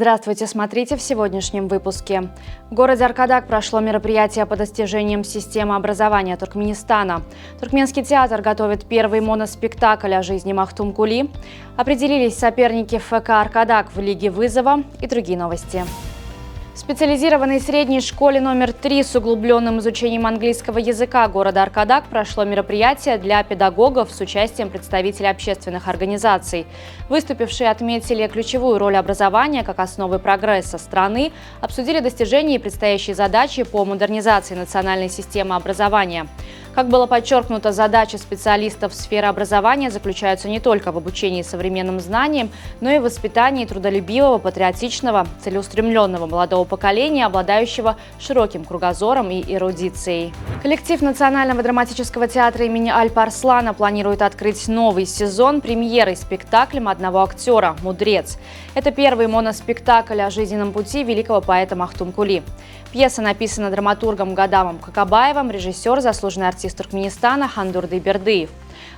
Здравствуйте, смотрите в сегодняшнем выпуске. В городе Аркадак прошло мероприятие по достижениям системы образования Туркменистана. Туркменский театр готовит первый моноспектакль о жизни Махтум Кули. Определились соперники ФК «Аркадак» в Лиге вызова и другие новости. В специализированной средней школе номер 3 с углубленным изучением английского языка города Аркадак прошло мероприятие для педагогов с участием представителей общественных организаций. Выступившие отметили ключевую роль образования как основы прогресса страны, обсудили достижения и предстоящие задачи по модернизации национальной системы образования. Как было подчеркнуто, задачи специалистов сферы образования заключаются не только в обучении современным знаниям, но и в воспитании трудолюбивого, патриотичного, целеустремленного молодого поколения, обладающего широким кругозором и эрудицией. Коллектив Национального драматического театра имени Альпа-Арслана планирует открыть новый сезон премьерой спектаклем одного актера «Мудрец». Это первый моноспектакль о жизненном пути великого поэта Махтум Кули. Пьеса написана драматургом Гадамом Какабаевым, режиссер, заслуженный артист Туркменистана Хандурды Бердыев.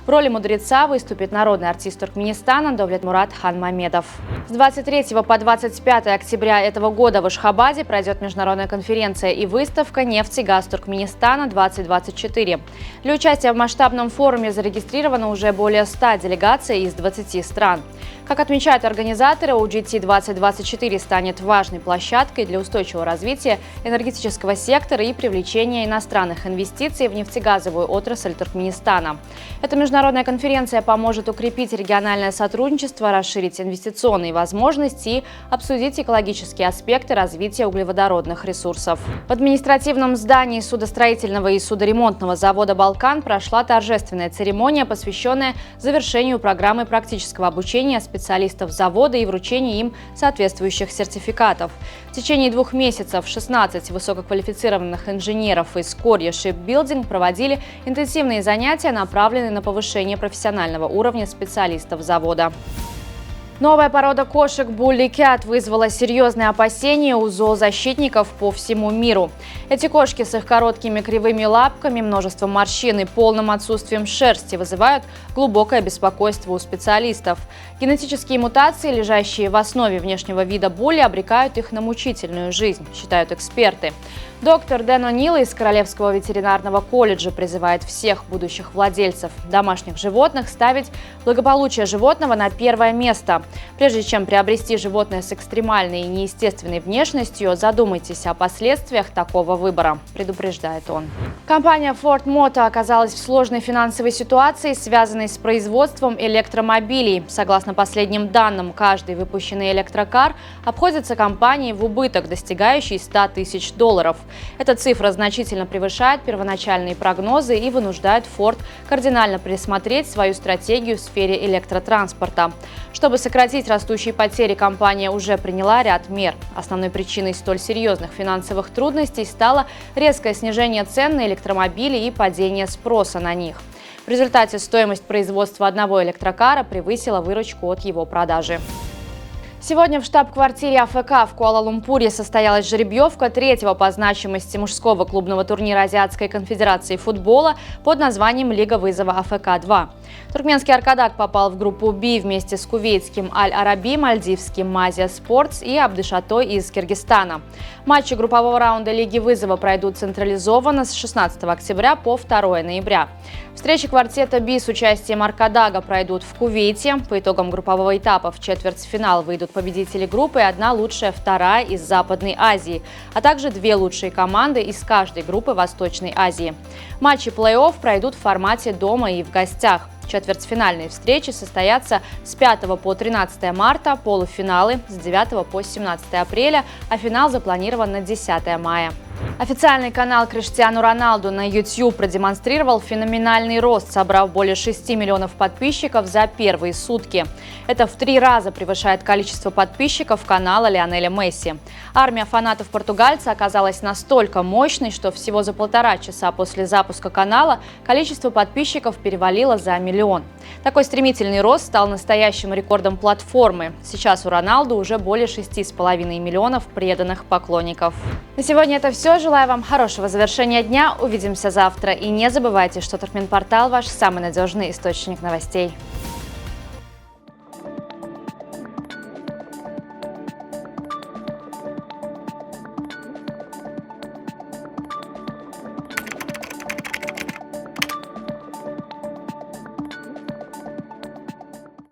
В роли мудреца выступит народный артист Туркменистана Довлетмурат Ханмамедов. С 23 по 25 октября этого года в Ашхабаде пройдет международная конференция и выставка «Нефть и газ Туркменистана-2024». Для участия в масштабном форуме зарегистрировано уже более 100 делегаций из 20 стран. Как отмечают организаторы, OGT 2024 станет важной площадкой для устойчивого развития энергетического сектора и привлечения иностранных инвестиций в нефтегазовую отрасль Туркменистана. Эта международная конференция поможет укрепить региональное сотрудничество, расширить инвестиционные возможности и обсудить экологические аспекты развития углеводородных ресурсов. В административном здании судостроительного и судоремонтного завода «Балкан» прошла торжественная церемония, посвященная завершению программы практического обучения специалистов завода и вручению им соответствующих сертификатов. В течение 2 месяцев 16 высококвалифицированных инженеров из Корья Shipbuilding проводили интенсивные занятия, направленные на повышение профессионального уровня специалистов завода. Новая порода кошек Bully Cat вызвала серьезные опасения у зоозащитников по всему миру. Эти кошки с их короткими кривыми лапками, множеством морщин и полным отсутствием шерсти вызывают глубокое беспокойство у специалистов. Генетические мутации, лежащие в основе внешнего вида Булли, обрекают их на мучительную жизнь, считают эксперты. Доктор Дэн О'Нил из Королевского ветеринарного колледжа призывает всех будущих владельцев домашних животных ставить благополучие животного на первое место. Прежде чем приобрести животное с экстремальной и неестественной внешностью, задумайтесь о последствиях такого выбора, предупреждает он. Компания Ford Motor оказалась в сложной финансовой ситуации, связанной с производством электромобилей. Согласно последним данным, каждый выпущенный электрокар обходится компании в убыток, достигающий $100 тысяч. Эта цифра значительно превышает первоначальные прогнозы и вынуждает Ford кардинально пересмотреть свою стратегию в сфере электротранспорта. Чтобы сократить растущие потери, компания уже приняла ряд мер. Основной причиной столь серьезных финансовых трудностей стало резкое снижение цен на электромобили и падение спроса на них. В результате стоимость производства одного электрокара превысила выручку от его продажи. Сегодня в штаб-квартире АФК в Куала-Лумпуре состоялась жеребьевка 3-го по значимости мужского клубного турнира Азиатской конфедерации футбола под названием «Лига вызова АФК-2». Туркменский Аркадак попал в группу «Б» вместе с кувейтским Аль-Араби, мальдивским Мазия Спортс и Абдышатой из Киргизстана. Матчи группового раунда Лиги вызова пройдут централизованно с 16 октября по 2 ноября. Встречи квартета «Б» с участием Аркадага пройдут в Кувейте. По итогам группового этапа в четвертьфинал выйдут победители группы и 1 лучшая вторая из Западной Азии, а также 2 лучшие команды из каждой группы Восточной Азии. Матчи плей-офф пройдут в формате дома и в гостях. Четвертьфинальные встречи состоятся с 5 по 13 марта, полуфиналы с 9 по 17 апреля, а финал запланирован на 10 мая. Официальный канал Криштиану Роналду на YouTube продемонстрировал феноменальный рост, собрав более 6 миллионов подписчиков за первые сутки. Это в 3 раза превышает количество подписчиков канала Лионеля Месси. Армия фанатов португальца оказалась настолько мощной, что всего за 1,5 часа после запуска канала количество подписчиков перевалило за 1 миллион. Такой стремительный рост стал настоящим рекордом платформы. Сейчас у Роналду уже более 6,5 миллионов преданных поклонников. На сегодня это все. Желаю вам хорошего завершения дня. Увидимся завтра. И не забывайте, что Туркменпортал – ваш самый надежный источник новостей.